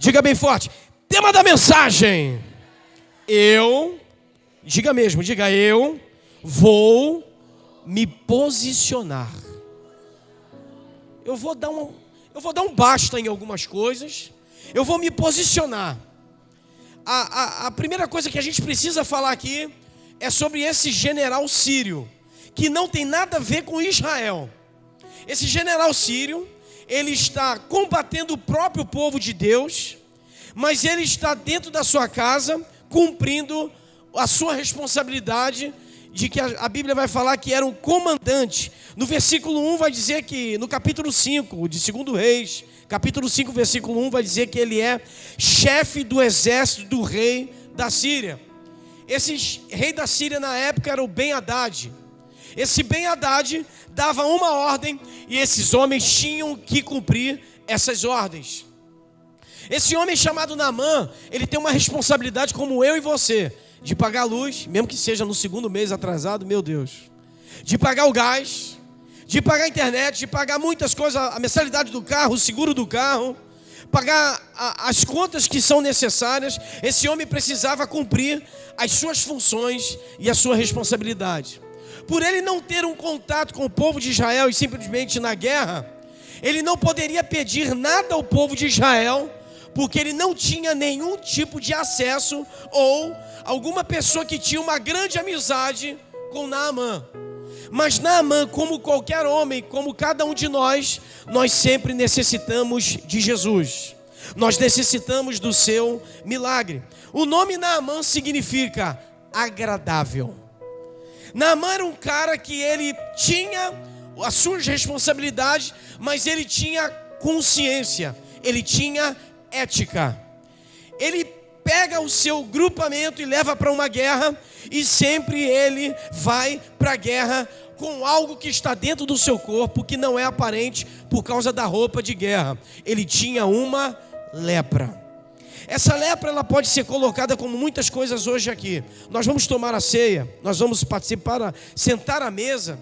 Diga bem forte. Tema da mensagem. Diga mesmo, diga eu vou me posicionar. Eu vou dar um basta em algumas coisas. Eu vou me posicionar. A primeira coisa que a gente precisa falar aqui é sobre esse general sírio, que não tem nada a ver com Israel. Esse general sírio, ele está combatendo o próprio povo de Deus, mas ele está dentro da sua casa, cumprindo a sua responsabilidade, de que a Bíblia vai falar que era um comandante. No versículo 1 vai dizer que, no capítulo 5 de 2 Reis, capítulo 5, versículo 1, vai dizer que ele é chefe do exército do rei da Síria. Esse rei da Síria na época era o Ben-Hadad. Esse Ben-Hadad dava uma ordem e esses homens tinham que cumprir essas ordens. Esse homem chamado Naamã, ele tem uma responsabilidade como eu e você, de pagar a luz, mesmo que seja no segundo mês atrasado, meu Deus. De pagar o gás, de pagar a internet, de pagar muitas coisas, a mensalidade do carro, o seguro do carro, pagar as contas que são necessárias. Esse homem precisava cumprir as suas funções e a sua responsabilidade. Por ele não ter um contato com o povo de Israel e simplesmente na guerra, ele não poderia pedir nada ao povo de Israel, porque ele não tinha nenhum tipo de acesso ou alguma pessoa que tinha uma grande amizade com Naamã. Mas Naamã, como qualquer homem, como cada um de nós sempre necessitamos de Jesus. Nós necessitamos do seu milagre. O nome Naamã significa agradável. Naamã era um cara que ele tinha as suas responsabilidades, mas ele tinha consciência, ele tinha ética. Ele pega o seu grupamento e leva para uma guerra, e sempre ele vai para a guerra com algo que está dentro do seu corpo, que não é aparente por causa da roupa de guerra. Ele tinha uma lepra. Essa lepra, ela pode ser colocada como muitas coisas hoje aqui. Nós vamos tomar a ceia, nós vamos participar, sentar à mesa,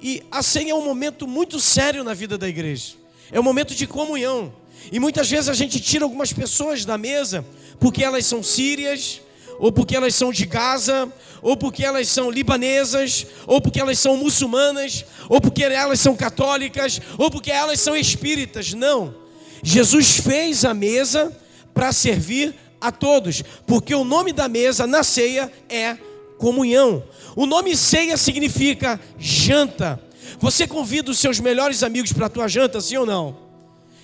e a ceia é um momento muito sério na vida da igreja. É um momento de comunhão. E muitas vezes a gente tira algumas pessoas da mesa porque elas são sírias, ou porque elas são de Gaza, ou porque elas são libanesas, ou porque elas são muçulmanas, ou porque elas são católicas, ou porque elas são espíritas. Não. Jesus fez a mesa para servir a todos, porque o nome da mesa na ceia é comunhão. O nome ceia significa janta. Você convida os seus melhores amigos para a tua janta, sim ou não?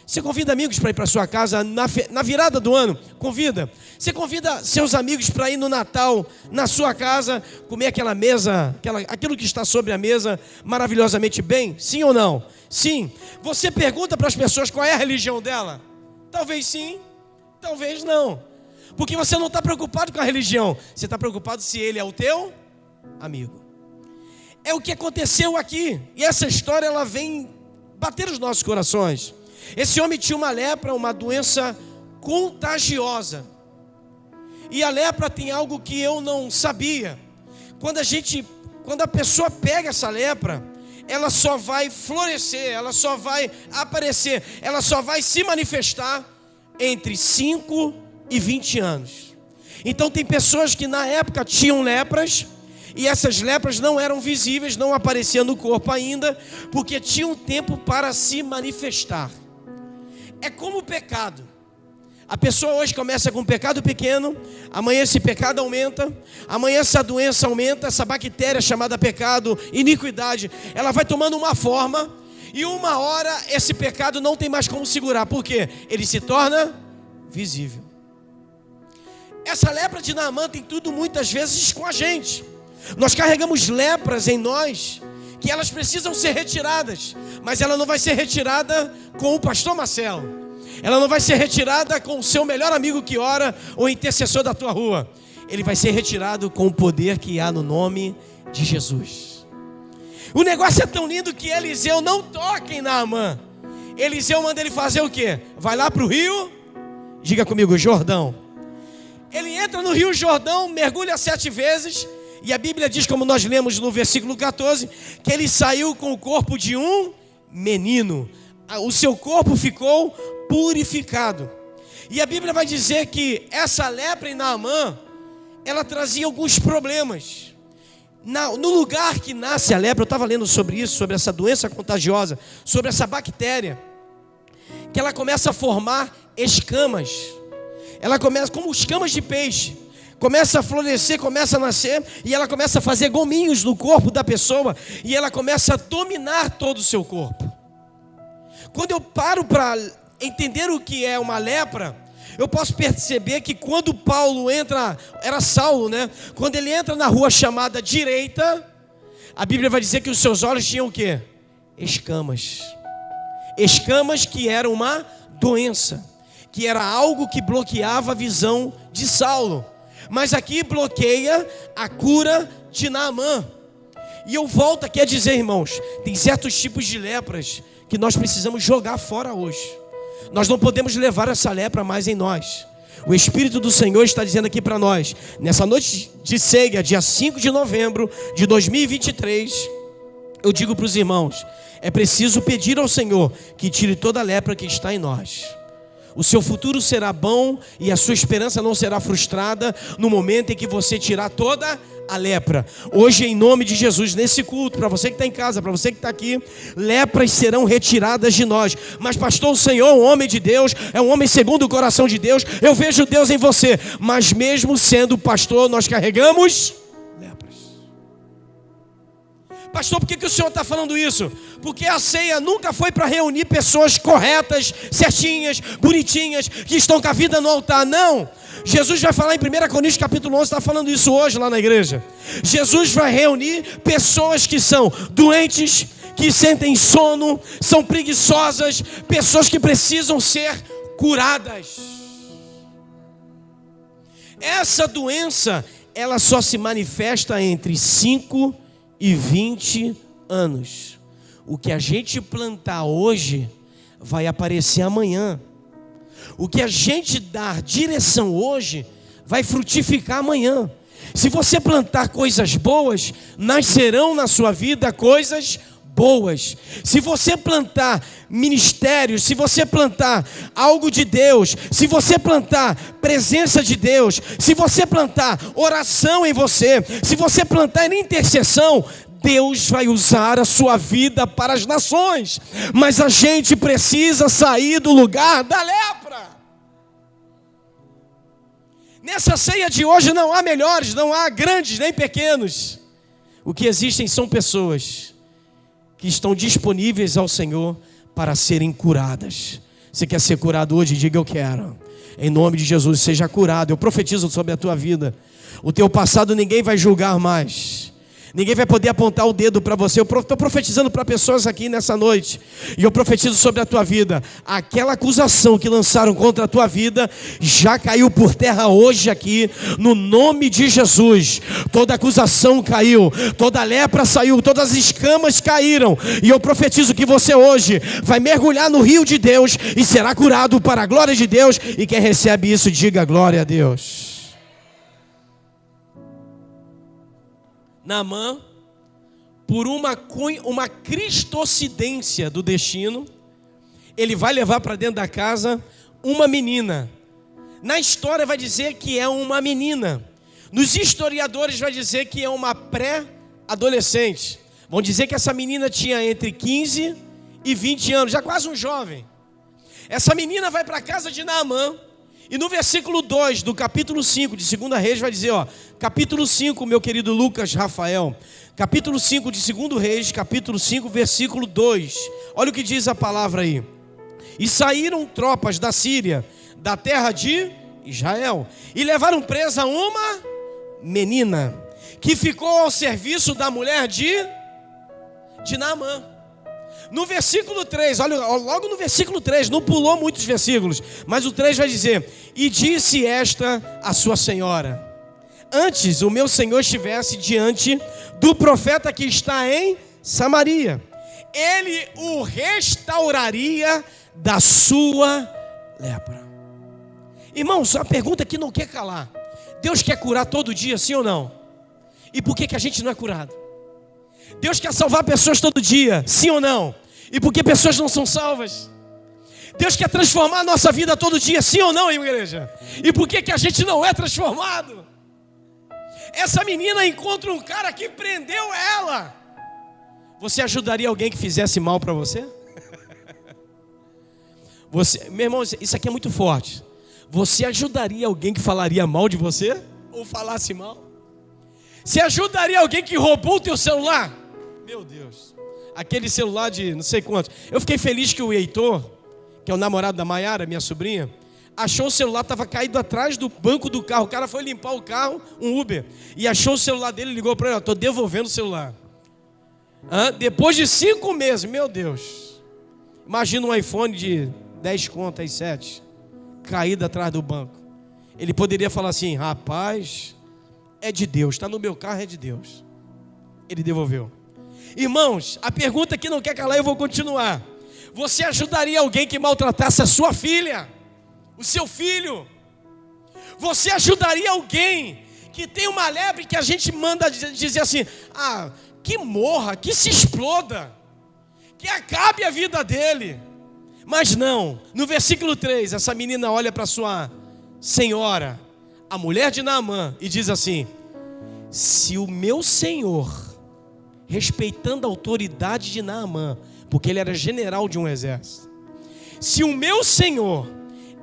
Você convida amigos para ir para sua casa na virada do ano? Convida. Você convida seus amigos para ir no Natal na sua casa, comer aquela mesa, aquilo que está sobre a mesa maravilhosamente bem? Sim ou não? Sim. Você pergunta para as pessoas qual é a religião dela? Talvez sim, talvez não. Porque você não está preocupado com a religião. Você está preocupado se ele é o teu amigo. É o que aconteceu aqui. E essa história, ela vem bater os nossos corações. Esse homem tinha uma lepra, uma doença contagiosa. E a lepra tem algo que eu não sabia. Quando a pessoa pega essa lepra, ela só vai florescer, ela só vai aparecer, ela só vai se manifestar entre 5 e 20 anos. Então tem pessoas que na época tinham lepras, e essas lepras não eram visíveis, não apareciam no corpo ainda, porque tinham tempo para se manifestar. É como o pecado. A pessoa hoje começa com um pecado pequeno, amanhã esse pecado aumenta, amanhã essa doença aumenta, essa bactéria chamada pecado, iniquidade, ela vai tomando uma forma, e uma hora esse pecado não tem mais como segurar. Por quê? Ele se torna visível. Essa lepra de Naamã tem tudo muitas vezes com a gente. Nós carregamos lepras em nós, que elas precisam ser retiradas, mas ela não vai ser retirada com o pastor Marcelo. Ela não vai ser retirada com o seu melhor amigo que ora, ou intercessor da tua rua. Ele vai ser retirado com o poder que há no nome de Jesus. O negócio é tão lindo que Eliseu não toca em Naamã. Eliseu manda ele fazer o quê? Vai lá para o rio, diga comigo, Jordão. Ele entra no rio Jordão, mergulha 7 vezes, e a Bíblia diz, como nós lemos no versículo 14, que ele saiu com o corpo de um menino. O seu corpo ficou purificado. E a Bíblia vai dizer que essa lepra em Naamã, ela trazia alguns problemas. No lugar que nasce a lepra, eu estava lendo sobre isso, sobre essa doença contagiosa, sobre essa bactéria, que ela começa a formar escamas. Ela começa como escamas de peixe, começa a florescer, começa a nascer, e ela começa a fazer gominhos no corpo da pessoa, e ela começa a dominar todo o seu corpo. Quando eu paro para entender o que é uma lepra, eu posso perceber que quando Paulo entra, era Saulo, né? Quando ele entra na rua chamada Direita, a Bíblia vai dizer que os seus olhos tinham o quê? Escamas. Escamas que eram uma doença, que era algo que bloqueava a visão de Saulo. Mas aqui bloqueia a cura de Naamã. E eu volto aqui a dizer, irmãos, tem certos tipos de lepras que nós precisamos jogar fora hoje. Nós não podemos levar essa lepra mais em nós. O Espírito do Senhor está dizendo aqui para nós, nessa noite de ceia, dia 5 de novembro de 2023, eu digo para os irmãos, é preciso pedir ao Senhor que tire toda a lepra que está em nós. O seu futuro será bom e a sua esperança não será frustrada no momento em que você tirar toda a lepra. Hoje, em nome de Jesus, nesse culto, para você que está em casa, para você que está aqui, lepras serão retiradas de nós. Mas pastor, o Senhor, um homem de Deus, é um homem segundo o coração de Deus, eu vejo Deus em você. Mas mesmo sendo pastor, nós carregamos lepras. Pastor, por que o Senhor está falando isso? Porque a ceia nunca foi para reunir pessoas corretas, certinhas, bonitinhas, que estão com a vida no altar, não. Jesus vai falar em 1 Coríntios capítulo 11, está falando isso hoje lá na igreja. Jesus vai reunir pessoas que são doentes, que sentem sono, são preguiçosas, pessoas que precisam ser curadas. Essa doença, ela só se manifesta entre 5 e 20 anos. O que a gente plantar hoje vai aparecer amanhã. O que a gente dar direção hoje vai frutificar amanhã. Se você plantar coisas boas, nascerão na sua vida coisas boas. Se você plantar ministérios, se você plantar algo de Deus, se você plantar presença de Deus, se você plantar oração em você, se você plantar intercessão, Deus vai usar a sua vida para as nações. Mas a gente precisa sair do lugar da lepra. Nessa ceia de hoje não há melhores, não há grandes nem pequenos. O que existem são pessoas que estão disponíveis ao Senhor para serem curadas. Você quer ser curado hoje? Diga eu quero. Em nome de Jesus, seja curado. Eu profetizo sobre a tua vida. O teu passado ninguém vai julgar mais. Ninguém vai poder apontar o dedo para você. Eu estou profetizando para pessoas aqui nessa noite. E eu profetizo sobre a tua vida. Aquela acusação que lançaram contra a tua vida já caiu por terra hoje aqui, no nome de Jesus. Toda acusação caiu, toda lepra saiu, todas as escamas caíram. E eu profetizo que você hoje vai mergulhar no rio de Deus e será curado para a glória de Deus. E quem recebe isso, diga glória a Deus. Naamã, por uma cristocidência do destino, ele vai levar para dentro da casa uma menina. Na história vai dizer que é uma menina. Nos historiadores vai dizer que é uma pré-adolescente. Vão dizer que essa menina tinha entre 15 e 20 anos, já quase um jovem. Essa menina vai para a casa de Naamã. E no versículo 2 do capítulo 5 de 2 Reis vai dizer, capítulo 5, meu querido Lucas Rafael, capítulo 5 de 2 Reis, capítulo 5, versículo 2, olha o que diz a palavra aí. E saíram tropas da Síria, da terra de Israel, e levaram presa uma menina, que ficou ao serviço da mulher de Naamã. No versículo 3, olha, logo no versículo 3, não pulou muitos versículos, mas o 3 vai dizer: e disse esta a sua senhora: antes o meu senhor estivesse diante do profeta que está em Samaria, ele o restauraria da sua lepra. Irmãos, a pergunta que não quer calar: Deus quer curar todo dia, sim ou não? E por que a gente não é curado? Deus quer salvar pessoas todo dia, sim ou não? E por que pessoas não são salvas? Deus quer transformar a nossa vida todo dia, sim ou não, igreja? E por que a gente não é transformado? Essa menina encontra um cara que prendeu ela. Você ajudaria alguém que fizesse mal para você? Meu irmão, isso aqui é muito forte. Você ajudaria alguém que falaria mal de você? Ou falasse mal? Você ajudaria alguém que roubou o teu celular? Meu Deus, aquele celular de não sei quanto. Eu fiquei feliz que o Heitor, que é o namorado da Maiara, minha sobrinha, achou o celular, estava caído atrás do banco do carro. O cara foi limpar o carro, um Uber, e achou o celular dele, ligou para ele: estou devolvendo o celular. Depois de 5 meses, meu Deus. Imagina um iPhone de 10 contas, 7, caído atrás do banco. Ele poderia falar assim: rapaz, é de Deus, está no meu carro, é de Deus. Ele devolveu. Irmãos, a pergunta que não quer calar, eu vou continuar. Você ajudaria alguém que maltratasse a sua filha, o seu filho? Você ajudaria alguém que tem uma lebre que a gente manda dizer assim: que morra, que se exploda, que acabe a vida dele? Mas não, no versículo 3, essa menina olha para sua senhora, a mulher de Naamã, e diz assim: se o meu senhor, respeitando a autoridade de Naamã, porque ele era general de um exército, se o meu senhor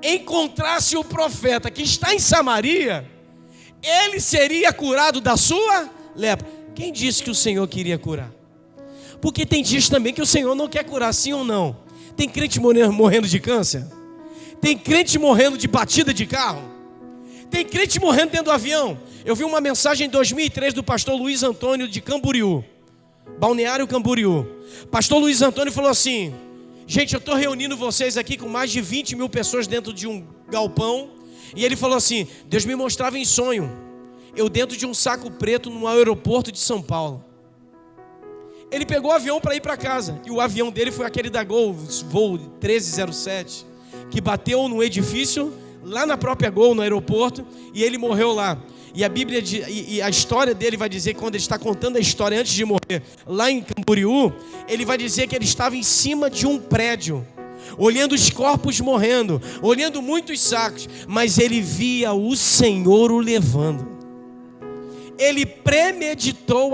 encontrasse o profeta que está em Samaria, ele seria curado da sua lepra. Quem disse que o Senhor queria curar? Porque tem dias também que o Senhor não quer curar, sim ou não? Tem crente morrendo de câncer, tem crente morrendo de batida de carro, tem crente morrendo dentro do avião. Eu vi uma mensagem em 2003 do pastor Luiz Antônio de Camboriú, Balneário Camboriú. Pastor Luiz Antônio falou assim: gente, eu estou reunindo vocês aqui com mais de 20 mil pessoas dentro de um galpão. E ele falou assim: Deus me mostrava em sonho, eu dentro de um saco preto no aeroporto de São Paulo. Ele pegou o avião para ir para casa, e o avião dele foi aquele da Gol, voo 1307, que bateu no edifício lá na própria Gol, no aeroporto, e ele morreu lá. E a Bíblia e a história dele vai dizer, quando ele está contando a história antes de morrer, lá em Camboriú, ele vai dizer que ele estava em cima de um prédio, olhando os corpos morrendo, olhando muitos sacos, mas ele via o Senhor o levando. Ele premeditou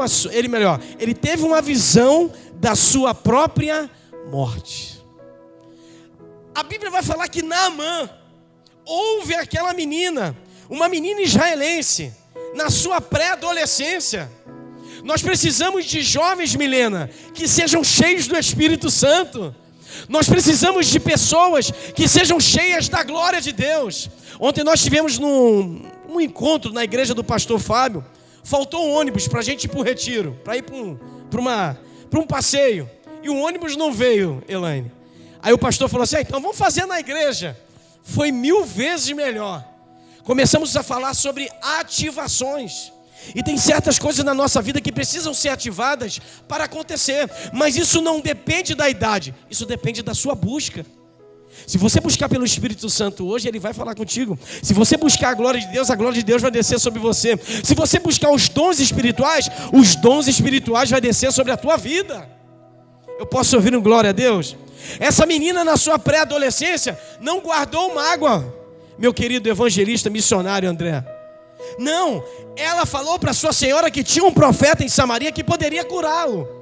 ele teve uma visão da sua própria morte. A Bíblia vai falar que Naamã ouve aquela menina, uma menina israelense, na sua pré-adolescência. Nós precisamos de jovens, Milena, que sejam cheios do Espírito Santo. Nós precisamos de pessoas que sejam cheias da glória de Deus. Ontem nós tivemos um encontro na igreja do pastor Fábio. Faltou um ônibus para a gente ir para o retiro, para ir para um passeio. E o ônibus não veio, Elaine. Aí o pastor falou assim: então vamos fazer na igreja. Foi 1000 vezes melhor. Começamos a falar sobre ativações. E tem certas coisas na nossa vida que precisam ser ativadas para acontecer. Mas isso não depende da idade, isso depende da sua busca. Se você buscar pelo Espírito Santo hoje, Ele vai falar contigo. Se você buscar a glória de Deus vai descer sobre você. Se você buscar os dons espirituais vai descer sobre a tua vida. Eu posso ouvir um glória a Deus? Essa menina na sua pré-adolescência não guardou mágoa, meu querido evangelista missionário André. Não, ela falou para sua senhora que tinha um profeta em Samaria que poderia curá-lo.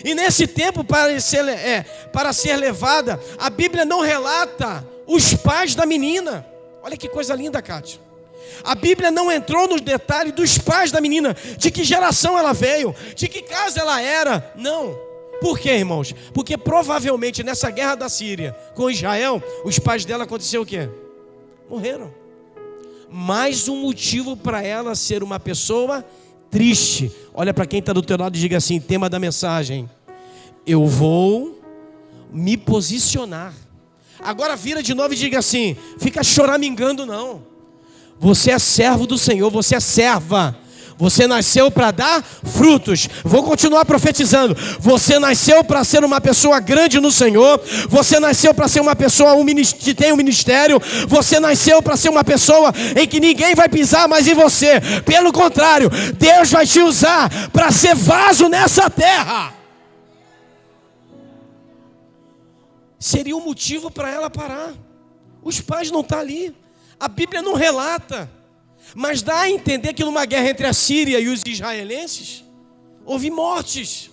E nesse tempo, para ser levada, a Bíblia não relata os pais da menina. Olha que coisa linda, Cátia. A Bíblia não entrou nos detalhes dos pais da menina, de que geração ela veio, de que casa ela era. Não. Por quê, irmãos? Porque provavelmente nessa guerra da Síria com Israel, os pais dela aconteceu o quê? Morreram. Mais um motivo para ela ser uma pessoa triste. Olha para quem está do teu lado e diga assim: tema da mensagem: eu vou me posicionar. Agora vira de novo e diga assim: fica choramingando não. Você é servo do Senhor, você é serva. Você nasceu para dar frutos. Vou continuar profetizando. Você nasceu para ser uma pessoa grande no Senhor. Você nasceu para ser uma pessoa que tem um ministério. Você nasceu para ser uma pessoa em que ninguém vai pisar mais em você. Pelo contrário, Deus vai te usar para ser vaso nessa terra. seria um motivo para ela parar. Os pais não estão ali. A Bíblia não relata, mas dá a entender que numa guerra entre a Síria e os israelenses, houve mortes.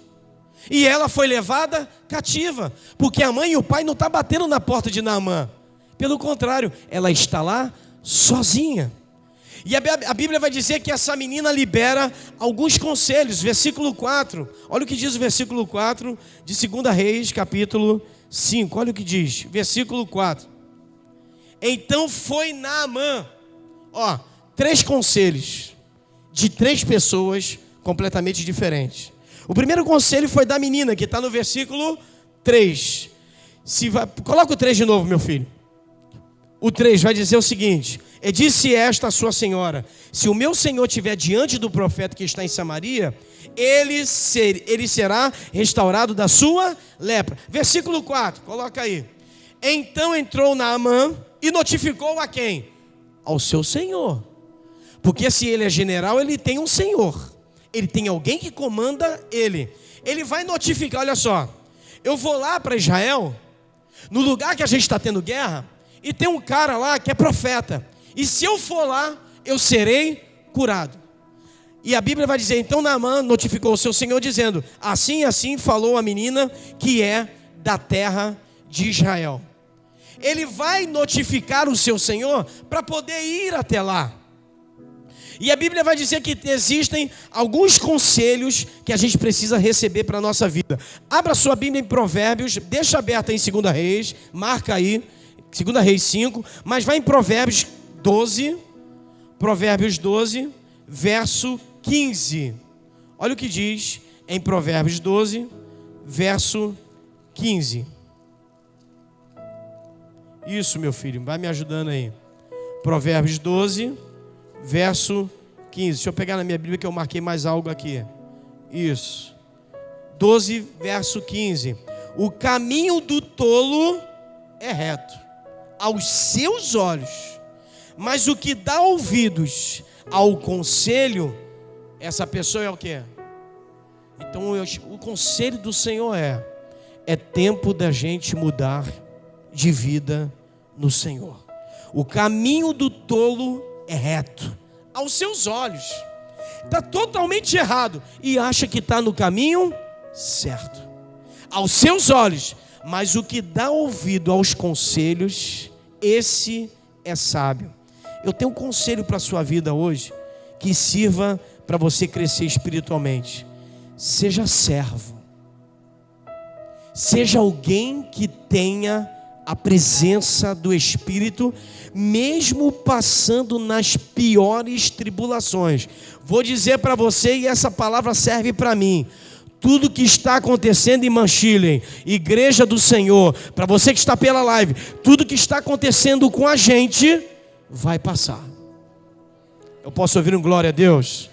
E ela foi levada cativa, porque a mãe e o pai não estão batendo na porta de Naamã. Pelo contrário, ela está lá sozinha. E a Bíblia vai dizer que essa menina libera alguns conselhos. Versículo 4, olha o que diz o versículo 4 de 2 Reis, capítulo 5. Olha o que diz, versículo 4. Então foi Naamã. 3 conselhos de 3 pessoas completamente diferentes. O primeiro conselho foi da menina, que está no versículo 3. Coloca o 3 de novo, meu filho. O 3 vai dizer o seguinte: e disse esta a sua senhora: se o meu senhor estiver diante do profeta que está em Samaria, ele será restaurado da sua lepra. Versículo 4, coloca aí. Então entrou Naamã e notificou a quem? Ao seu senhor. Porque se ele é general, ele tem um senhor. Ele tem alguém que comanda ele. Ele vai notificar, olha só. Eu vou lá para Israel, no lugar que a gente está tendo guerra, e tem um cara lá que é profeta. E se eu for lá, eu serei curado. E a Bíblia vai dizer, então Naamã notificou o seu senhor dizendo, assim assim falou a menina que é da terra de Israel. Ele vai notificar o seu senhor para poder ir até lá. E a Bíblia vai dizer que existem alguns conselhos que a gente precisa receber para a nossa vida. Abra sua Bíblia em Provérbios, deixa aberta em 2 Reis, marca aí, 2 Reis 5, mas vai em Provérbios 12, verso 15. Olha o que diz em Provérbios 12, verso 15. Isso, meu filho, vai me ajudando aí. Provérbios 12, verso 15. Deixa eu pegar na minha Bíblia que eu marquei mais algo aqui. Isso. 12, verso 15. O caminho do tolo é reto aos seus olhos, mas o que dá ouvidos ao conselho, essa pessoa é o quê? Então o conselho do Senhor é tempo da gente mudar de vida no Senhor. O caminho do tolo é reto aos seus olhos, está totalmente errado e acha que está no caminho certo aos seus olhos, mas o que dá ouvido aos conselhos, esse é sábio. Eu tenho um conselho para a sua vida hoje, que sirva para você crescer espiritualmente. Seja servo, seja alguém que tenha a presença do Espírito, mesmo passando nas piores tribulações. Vou dizer para você, e essa palavra serve para mim: tudo que está acontecendo em Manchillen, Igreja do Senhor, para você que está pela live, tudo que está acontecendo com a gente vai passar. Eu posso ouvir um glória a Deus?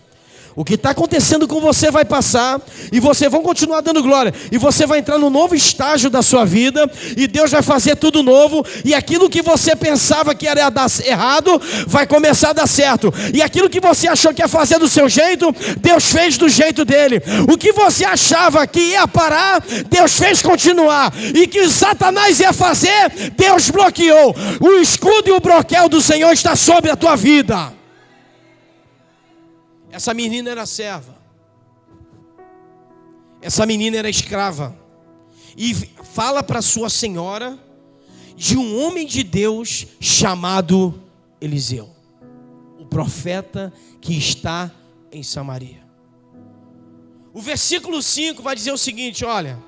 O que está acontecendo com você vai passar, e você vai continuar dando glória, e você vai entrar num novo estágio da sua vida, e Deus vai fazer tudo novo, e aquilo que você pensava que era dar errado, vai começar a dar certo, e aquilo que você achou que ia fazer do seu jeito, Deus fez do jeito dele. O que você achava que ia parar, Deus fez continuar, e que Satanás ia fazer, Deus bloqueou. O escudo e o broquel do Senhor está sobre a tua vida. Essa menina era serva, essa menina era escrava, e fala para sua senhora de um homem de Deus chamado Eliseu, o profeta que está em Samaria. O versículo 5 vai dizer o seguinte, olha: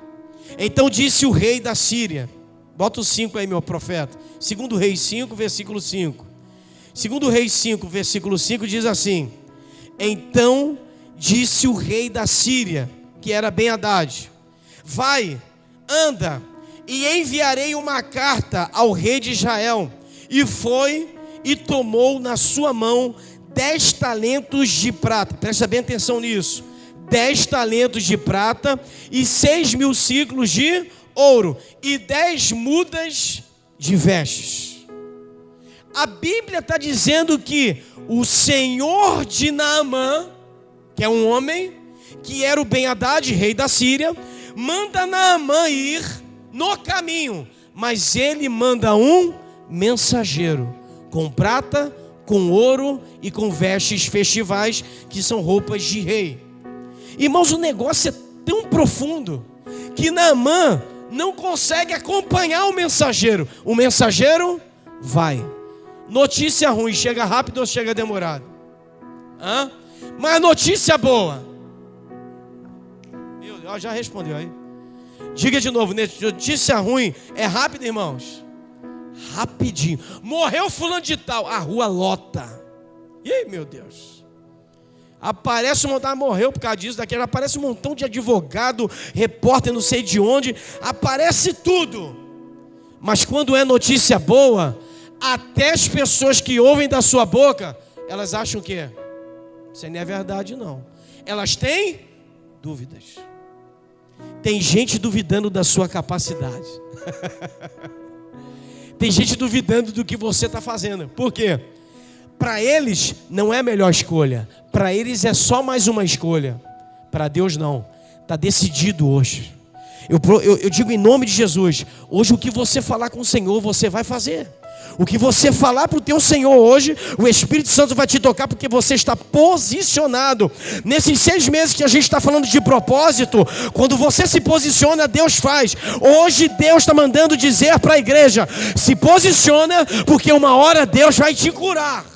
então disse o rei da Síria, bota o 5 aí, meu profeta, 2 Reis 5, versículo 5. 2 Reis 5, versículo 5 diz assim: então disse o rei da Síria, que era Ben-Hadad: vai, anda, e enviarei uma carta ao rei de Israel. E foi e tomou na sua mão 10 talentos de prata. Presta bem atenção nisso. 10 talentos de prata e 6.000 ciclos de ouro e 10 mudas de vestes. A Bíblia está dizendo que o senhor de Naamã, que é um homem, que era o Ben-Hadad, rei da Síria, manda Naamã ir no caminho, mas ele manda um mensageiro, com prata, com ouro e com vestes festivais, que são roupas de rei. Irmãos, o negócio é tão profundo, que Naamã não consegue acompanhar o mensageiro. O mensageiro vai. Notícia ruim, chega rápido ou chega demorado? Mas notícia boa. Meu Deus, já respondeu aí. Diga de novo, notícia ruim é rápido, irmãos? Rapidinho. Morreu fulano de tal, a rua lota. E aí, meu Deus? Aparece um montão, morreu por causa disso, daquele, aparece um montão de advogado, repórter, não sei de onde, aparece tudo. Mas quando é notícia boa, até as pessoas que ouvem da sua boca, elas acham que isso não é verdade, não. Elas têm dúvidas. Tem gente duvidando da sua capacidade. Tem gente duvidando do que você está fazendo. Por quê? Para eles não é a melhor escolha. Para eles é só mais uma escolha. Para Deus não. Está decidido hoje. Eu digo em nome de Jesus. Hoje o que você falar com o Senhor, você vai fazer. O que você falar para o teu Senhor hoje, o Espírito Santo vai te tocar, porque você está posicionado. Nesses 6 meses que a gente está falando de propósito, quando você se posiciona, Deus faz. Hoje Deus está mandando dizer para a igreja: se posiciona, porque uma hora Deus vai te curar.